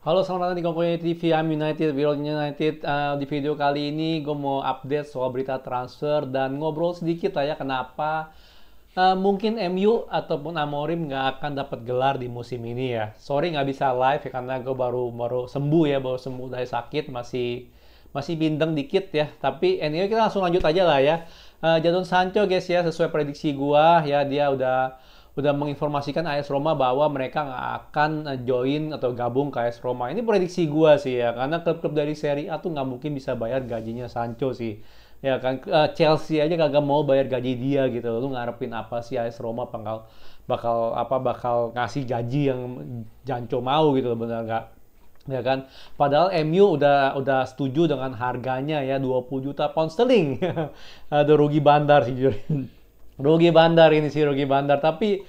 Halo, selamat datang di Komponen TV. I'm United, World United. Di video kali ini gue mau update soal berita transfer dan ngobrol sedikit lah ya kenapa mungkin MU ataupun Amorim nggak akan dapat gelar di musim ini ya. Sorry nggak bisa live ya karena gue baru baru sembuh ya, baru sembuh dari sakit, masih masih bindeng dikit ya. Tapi anyway kita langsung lanjut aja lah ya. Jadon Sancho guys ya, sesuai prediksi gua ya, dia udah menginformasikan AS Roma bahwa mereka nggak akan join atau gabung ke AS Roma. Ini prediksi gua sih ya, karena klub-klub dari Serie A tuh nggak mungkin bisa bayar gajinya Sancho sih. Ya kan, Chelsea aja kagak mau bayar gaji dia gitu. Lu ngarepin apa sih AS Roma bakal bakal apa bakal ngasih gaji yang Jancho mau gitu, bener nggak? Ya kan, padahal MU udah setuju dengan harganya ya, 20 juta pound sterling. Aduh, rugi bandar sih jujur. Rugi bandar ini sih, rugi bandar. Tapi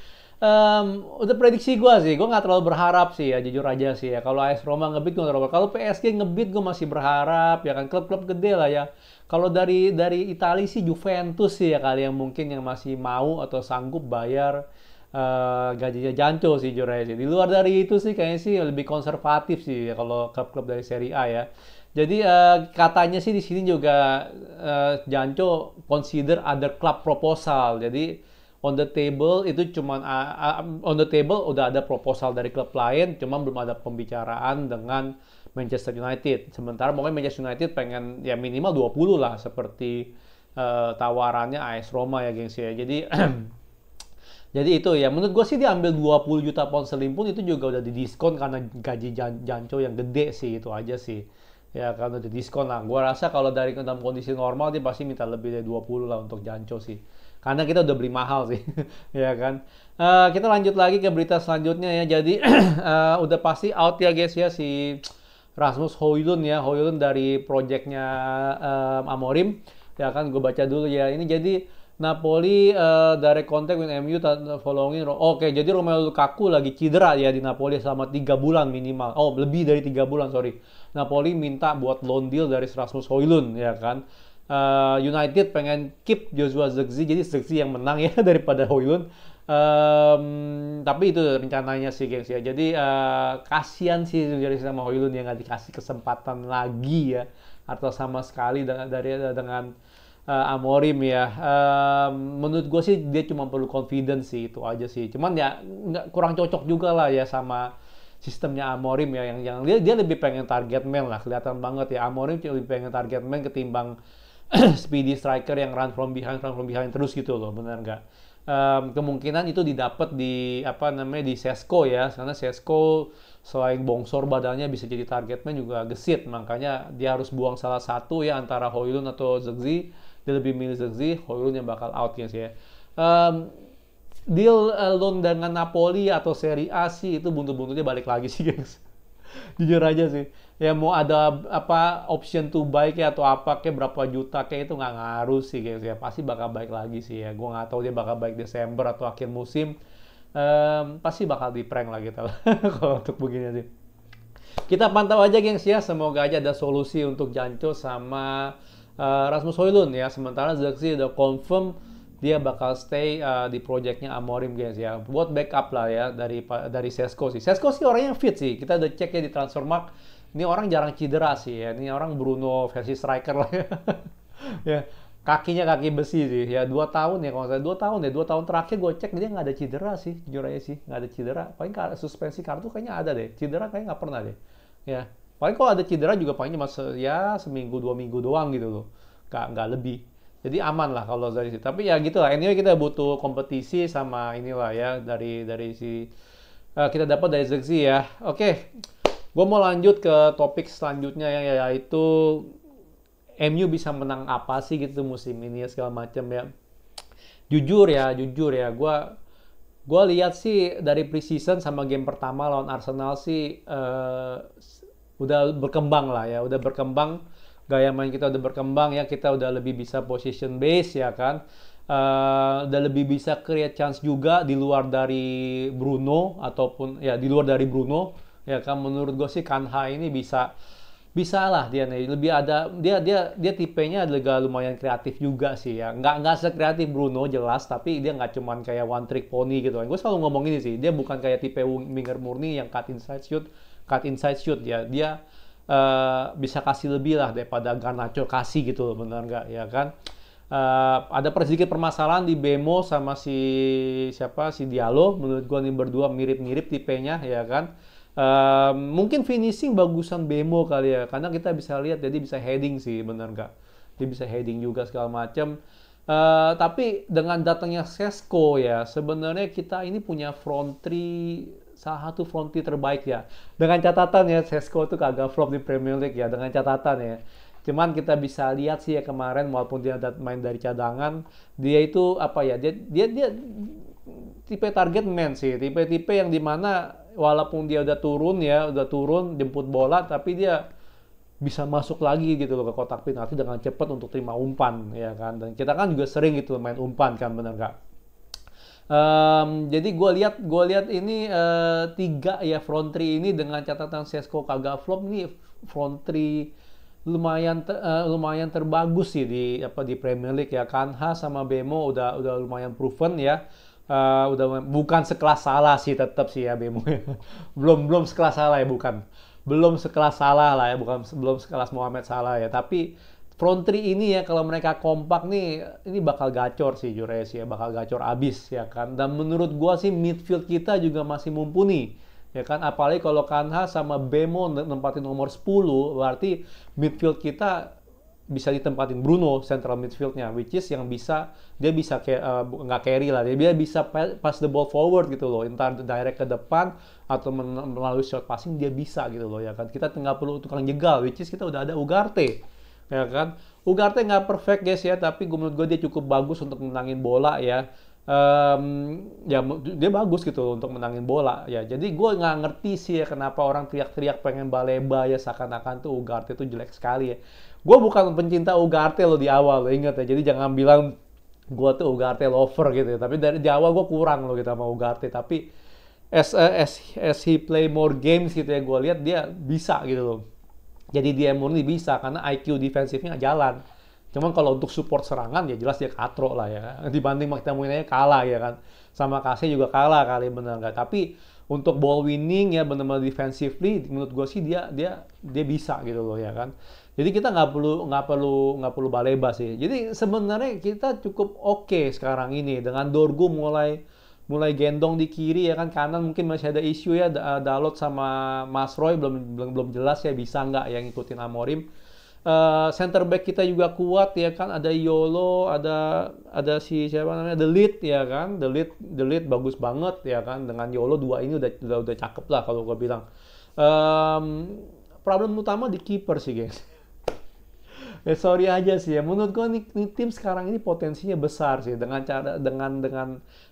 udah prediksi gue sih, gue nggak terlalu berharap sih ya, jujur aja sih ya. Kalau AS Roma ngebid gue terlalu berharap. Kalau PSG ngebid gue masih berharap ya kan, klub-klub gede lah ya. Kalau dari Italia sih Juventus sih ya kali yang mungkin yang masih mau atau sanggup bayar gajinya Jancho sih jujur aja sih. Di luar dari itu sih kayaknya sih lebih konservatif sih ya kalau klub-klub dari Serie A ya. Jadi katanya sih di sini juga Jancho consider other club proposal. Jadi on the table itu cuman on the table udah ada proposal dari klub lain, cuman belum ada pembicaraan dengan Manchester United. Sementara pokoknya Manchester United pengen ya minimal 20 lah seperti tawarannya AS Roma ya gengs ya. Jadi jadi itu ya, menurut gue sih dia ambil 20 juta pound sterling pun itu juga udah didiskon karena gaji Jancho yang gede sih, itu aja sih. Ya kan udah diskon lah. Gue rasa kalau dari dalam kondisi normal dia pasti minta lebih dari 20 lah untuk Jancho sih. Karena kita udah beli mahal sih. Ya kan. Kita lanjut lagi ke berita selanjutnya ya. Jadi udah pasti out ya guys ya si Rasmus Højlund ya. Højlund dari projectnya Amorim. Ya kan gue baca dulu ya. Ini jadi Napoli direct contact with MU following. Oke, jadi Romelu Lukaku lagi cedera ya di Napoli selama 3 bulan minimal. Oh, lebih dari 3 bulan, sorry. Napoli minta buat loan deal dari Rasmus Højlund ya kan. United pengen keep Joshua Zirkzee, jadi Zirkzee yang menang ya daripada Højlund. Tapi itu rencananya sih gengs ya. Jadi kasihan sih dari sama Højlund yang nggak dikasih kesempatan lagi ya, atau sama sekali dengan Amorim ya. Menurut gue sih dia cuma perlu confidence sih, itu aja sih. Cuman ya nggak kurang cocok juga lah ya sama sistemnya Amorim ya, yang dia lebih pengen target man lah, kelihatan banget ya. Amorim lebih pengen target man ketimbang speedy striker yang run from behind terus gitu loh, benar nggak? Kemungkinan itu didapat di apa namanya di Sesko ya, karena Sesko selain bongsor badannya bisa jadi target man juga gesit, makanya dia harus buang salah satu ya antara Højlund atau Zirkzee. Dia lebih milih Zirkzee, Højlund yang bakal out guys ya. Deal loan dengan Napoli atau Serie A sih itu buntut-buntutnya balik lagi sih guys. Jujur aja sih, ya mau ada apa option to buy kayak atau apa kayak berapa juta kayak itu nggak ngaruh sih guys ya, pasti bakal baik lagi sih ya. Gue nggak tahu dia bakal baik Desember atau akhir musim. Pasti bakal di prank lah kita lah kalau untuk begini sih. Kita pantau aja gengs ya, semoga aja ada solusi untuk Jancho sama Rasmus Højlund ya. Sementara Zirkzee udah confirm dia bakal stay di projectnya Amorim guys ya, buat backup lah ya dari Sesko sih. Sesko sih orangnya fit sih, kita udah cek ya di Transfermarkt. Ini orang jarang cedera sih ya, ini orang Bruno versi striker lah ya. Ya, kakinya kaki besi sih ya, 2 tahun ya kalau saya 2 tahun ya, 2 tahun terakhir gue cek dia nggak ada cedera sih, jujur aja sih nggak ada cedera. Paling suspensi kartu kayaknya ada deh, cedera kayaknya nggak pernah deh ya. Paling kalau ada cedera juga paling cuma ya seminggu 2 minggu doang gitu loh, nggak lebih. Jadi aman lah kalau dari situ. Tapi ya gitu lah. Anyway kita butuh kompetisi sama inilah ya dari si kita dapat dari Zirkzee ya. Oke, gue mau lanjut ke topik selanjutnya ya, yaitu MU bisa menang apa sih gitu musim ini ya segala macam ya. Jujur ya, gue lihat sih dari preseason sama game pertama lawan Arsenal sih udah berkembang lah ya, udah berkembang, gaya main kita udah berkembang ya, kita udah lebih bisa position base ya kan. Udah lebih bisa create chance juga di luar dari Bruno ataupun ya di luar dari Bruno ya kan. Menurut gue sih Kanha ini bisa Bisa lah dia nih, lebih ada dia tipenya juga lumayan kreatif juga sih ya. Nggak sekreatif Bruno jelas, tapi dia nggak cuman kayak one trick pony gitu kan. Gue selalu ngomong ini sih, dia bukan kayak tipe winger murni yang cut inside shoot ya. Dia bisa kasih lebih lah daripada Garnacho kasih gitu loh, benar nggak ya kan? Ada sedikit permasalahan di Bemo sama si Diallo. Menurut gue nih berdua mirip-mirip tipenya ya kan. Mungkin finishing bagusan Bemo kali ya, karena kita bisa lihat jadi bisa heading sih, bener nggak? Dia bisa heading juga segala macam. Tapi dengan datangnya Sesko ya, sebenarnya kita ini punya front three, salah satu front three terbaik ya. Dengan catatan ya, Sesko itu kagak flop di Premier League ya, dengan catatan ya. Cuman kita bisa lihat sih ya kemarin, walaupun dia main dari cadangan, dia itu apa ya? Dia tipe target man sih, tipe-tipe yang dimana walaupun dia udah turun jemput bola, tapi dia bisa masuk lagi gitu loh ke kotak penalti dengan cepat untuk terima umpan ya kan. Dan kita kan juga sering gitu main umpan kan, bener nggak? Jadi gue lihat ini tiga ya front three ini dengan catatan Sesko kagak flop, ini front three lumayan terbagus sih di Premier League ya. Kanha sama Bemo udah lumayan proven ya. Udah bukan sekelas Salah sih, tetap sih ya Bemo ya. belum sekelas Salah ya, belum sekelas Salah lah ya, belum sekelas Mohamed Salah ya, tapi front three ini ya kalau mereka kompak nih ini bakal gacor sih Jures ya, bakal gacor abis ya kan. Dan menurut gua sih midfield kita juga masih mumpuni ya kan, apalagi kalau Kanha sama Bemo nempatin nomor 10, berarti midfield kita bisa ditempatin Bruno central midfieldnya, which is yang dia bisa nggak carry lah, dia bisa pass the ball forward gitu loh, entar direct ke depan atau melalui short passing dia bisa gitu loh ya kan. Kita tinggal perlu tukang jegal, which is kita udah ada Ugarte ya kan. Ugarte nggak perfect guys ya, tapi menurut gue dia cukup bagus untuk menangin bola ya. Ya dia bagus gitu untuk menangin bola ya. Jadi gue nggak ngerti sih ya kenapa orang teriak-teriak pengen Baleba ya, seakan-akan tuh Ugarte tuh jelek sekali ya. Gue bukan pencinta Ugarte lo di awal lo, inget ya. Jadi jangan bilang gue tuh Ugarte lover gitu ya. Tapi di awal gue kurang lo gitu sama Ugarte. Tapi as he play more games gitu ya, gue lihat dia bisa gitu loh. Jadi dia murni bisa karena IQ defensifnya jalan. Cuman kalau untuk support serangan ya jelas dia katro lah ya. Dibanding kita mainnya kalah ya kan. Sama Kase juga kalah kali, bener nggak. Tapi untuk ball winning ya benar-benar defensively menurut gue sih dia bisa gitu loh ya kan. Jadi kita nggak perlu Baleba sih. Jadi sebenarnya kita cukup oke sekarang ini dengan Dorgu mulai gendong di kiri ya kan. Kanan mungkin masih ada isu ya, Dalot sama Mas Roy belum jelas ya bisa nggak yang ngikutin Amorim. Center back kita juga kuat ya kan, ada Yolo, ada si siapa namanya, The Lead ya kan. The Lead bagus banget ya kan. Dengan Yolo dua ini udah cakep lah kalau gue bilang. Problem utama di kiper sih guys. Ya sorry aja sih ya, menurut gue nih tim sekarang ini potensinya besar sih dengan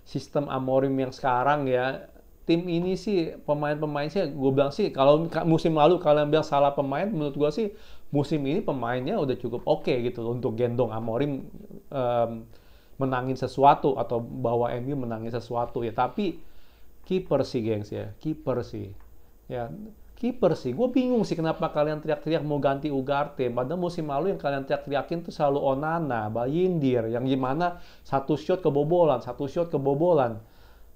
sistem Amorim yang sekarang ya. Tim ini sih pemain-pemain sih gue bilang sih, kalau musim lalu kalian bilang salah pemain, menurut gue sih musim ini pemainnya udah cukup oke gitu loh untuk gendong Amorim menangin sesuatu atau bawa MU menangin sesuatu ya. Tapi kiper sih gengs ya, kiper sih ya. Kiper sih, gue bingung sih kenapa kalian teriak-teriak mau ganti Ugarte. Padahal musim lalu yang kalian teriak-teriakin tuh selalu Onana, Bayindir, yang gimana satu shot kebobolan.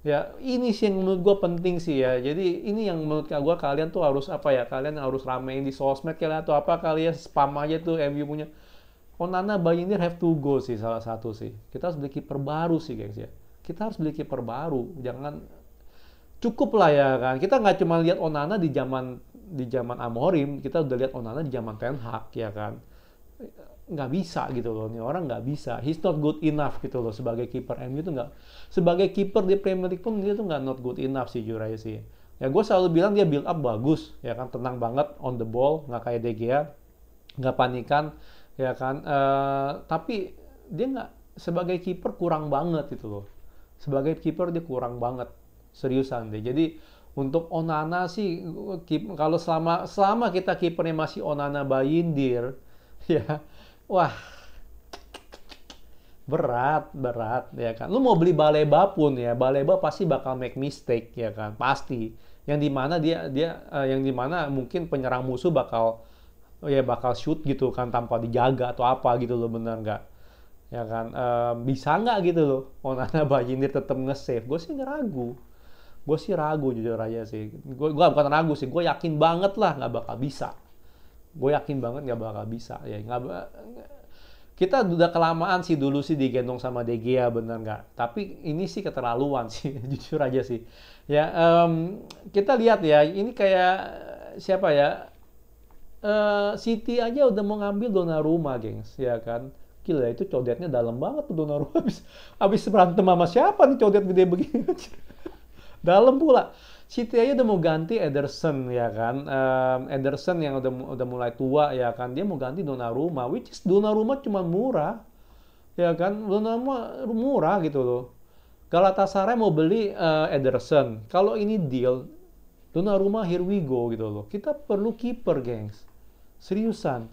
Ya ini sih yang menurut gue penting sih ya. Jadi ini yang menurut gue kalian tuh harus apa ya? Kalian harus ramein di sosmed kalian atau apa kalian spam aja tuh MU punya. Onana, Bayindir have to go sih salah satu sih. Kita harus beli kiper baru sih guys ya. Kita harus beli kiper baru. Jangan cukup lah ya kan. Kita nggak cuma lihat Onana di zaman Amorim, kita udah lihat Onana di zaman Ten Hag ya kan. Nggak bisa gitu loh, nih orang nggak bisa. He's not good enough gitu loh sebagai kiper MU tuh nggak. Sebagai kiper di Premier League pun dia tuh nggak not good enough sih Jurai sih. Ya gue selalu bilang dia build up bagus ya kan, tenang banget on the ball, nggak kayak De Gea, nggak panikan ya kan. Tapi dia nggak, sebagai kiper kurang banget gitu loh. Sebagai kiper dia kurang banget. Seriusan deh. Jadi untuk Onana sih kalau selama kita kipernya masih Onana, Bayindir ya, wah berat ya kan. Lu mau beli Baleba pun ya, Baleba pasti bakal make mistake ya kan, pasti. Yang dimana yang dimana mungkin penyerang musuh bakal oh ya bakal shoot gitu kan tanpa dijaga atau apa gitu loh, bener nggak? Ya kan, bisa nggak gitu loh Onana Bajindir tetap nge-save? Gue sih nggak ragu. Gue sih ragu jujur aja sih. Gue bukan ragu sih, gue yakin banget lah nggak bakal bisa. Gue yakin banget nggak bakal bisa. Ya nggak, kita udah kelamaan sih dulu sih digendong sama De Gea, bener nggak? Tapi ini sih keterlaluan sih, jujur aja sih. Ya, kita lihat ya, ini kayak siapa ya? City aja udah mau ngambil Donnarumma, gengs, ya kan? Gila, itu codetnya dalam banget tuh Donnarumma. Habis berantem sama siapa nih codet gede begini? Dalam pula. City aja udah mau ganti Ederson, ya kan? Ederson yang udah mulai tua, ya kan? Dia mau ganti Donnarumma, which is Donnarumma cuma murah, ya kan? Donnarumma murah gitu loh. Galatasaray mau beli Ederson. Kalau ini deal, Donnarumma here we go gitu loh. Kita perlu kiper, gengs. Seriusan.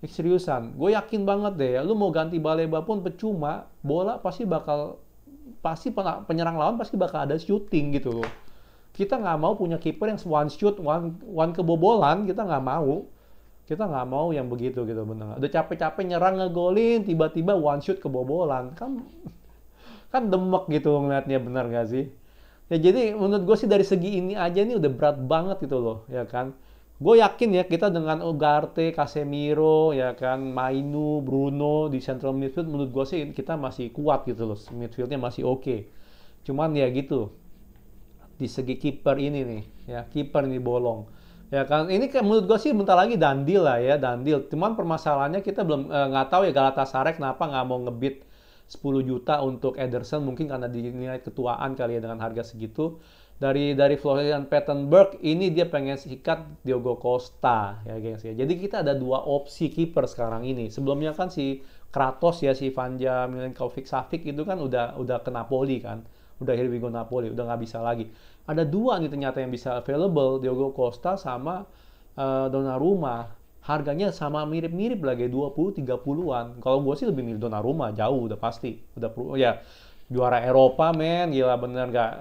Seriusan. Gue yakin banget deh ya, lu mau ganti Baleba pun percuma, bola pasti penyerang lawan pasti bakal ada shooting gitu loh. Kita nggak mau punya kiper yang one shoot, one kebobolan, kita nggak mau. Kita nggak mau yang begitu gitu, bener. Udah capek-capek nyerang ngegolin, tiba-tiba one shoot kebobolan. Kan demek gitu ngeliatnya, bener nggak sih? Ya jadi menurut gue sih dari segi ini aja nih udah berat banget gitu loh, ya kan? Gue yakin ya kita dengan Ugarte, Casemiro, ya kan, Mainu, Bruno di central midfield, menurut gue sih kita masih kuat gitu loh, midfieldnya masih oke. Cuman ya gitu, di segi kiper ini nih, ya kiper ini bolong. Ya kan, ini menurut gue sih bentar lagi dandil lah ya, dandil. Cuman permasalahannya kita belum nggak tahu ya Galatasaray kenapa nggak mau ngebid 10 juta untuk Ederson, mungkin karena dinilai ketuaan kali ya dengan harga segitu. Dari Florian Plettenberg ini dia pengen sikat Diogo Costa ya guys ya. Jadi kita ada dua opsi kiper sekarang ini. Sebelumnya kan si Kratos ya, si Vanja Milinkovic-Savic itu kan udah ke Napoli kan. Udah here we go Napoli, udah nggak bisa lagi. Ada dua nih ternyata yang bisa available, Diogo Costa sama Donnarumma. Harganya sama mirip-mirip lagi 20-30-an. Kalau gue sih lebih milih Donnarumma, jauh udah pasti. Udah ya juara Eropa men, gila bener nggak.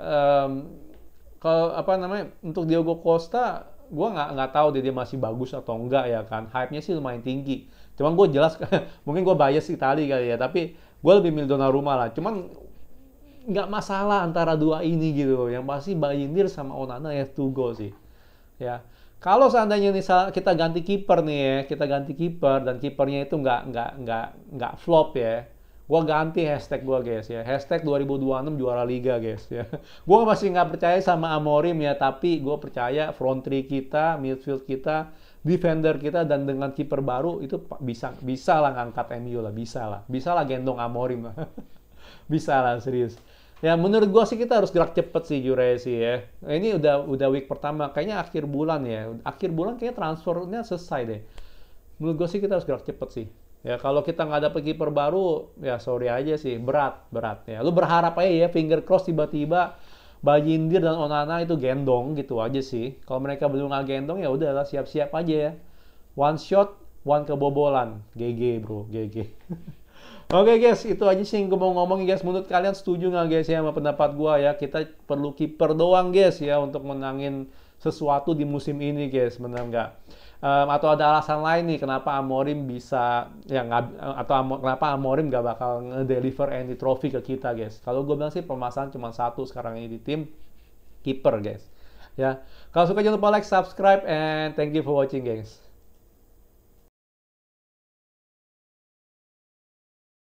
Kalau apa namanya untuk Diogo Costa, gue nggak tahu dia masih bagus atau enggak ya kan. Hype-nya sih lumayan tinggi. Cuman gue jelas mungkin gue bias Itali kali ya, tapi gue lebih milih Donnarumma lah. Cuman nggak masalah antara dua ini gitu. Yang pasti Bayindir sama Onana have to go sih. Ya. Kalau seandainya nih kita ganti kiper nih ya, kita ganti kiper dan kipernya itu nggak flop ya. Gua ganti hashtag gua guys ya. Hashtag 2026 juara liga guys ya. Gua masih nggak percaya sama Amorim ya, tapi gua percaya front three kita, midfield kita, defender kita dan dengan kiper baru itu bisa lah ngangkat MU lah, bisa lah gendong Amorim lah. Bisa lah serius. Ya menurut gua sih kita harus gerak cepet sih Jure sih ya. Ini udah week pertama, kayaknya akhir bulan ya. Akhir bulan kayaknya transfernya selesai deh. Menurut gua sih kita harus gerak cepet sih. Ya kalau kita nggak dapet kiper baru, ya sorry aja sih, berat ya. Lu berharap aja ya, finger cross tiba-tiba Bajindir dan Onana itu gendong gitu aja sih. Kalau mereka belum nggak gendong ya udahlah siap-siap aja ya. One shot, one kebobolan. GG bro, GG. Oke guys, itu aja sih yang gue mau ngomongin guys. Menurut kalian setuju nggak guys ya sama pendapat gue ya? Kita perlu kiper doang guys ya untuk menangin sesuatu di musim ini guys, benar nggak? Atau ada alasan lain nih kenapa Amorim bisa ya kenapa Amorim nggak bakal nge-deliver any trophy ke kita guys? Kalau gue bilang sih permasalahan cuma satu sekarang ini di tim, kiper guys. Ya, kalau suka jangan lupa like, subscribe, and thank you for watching guys.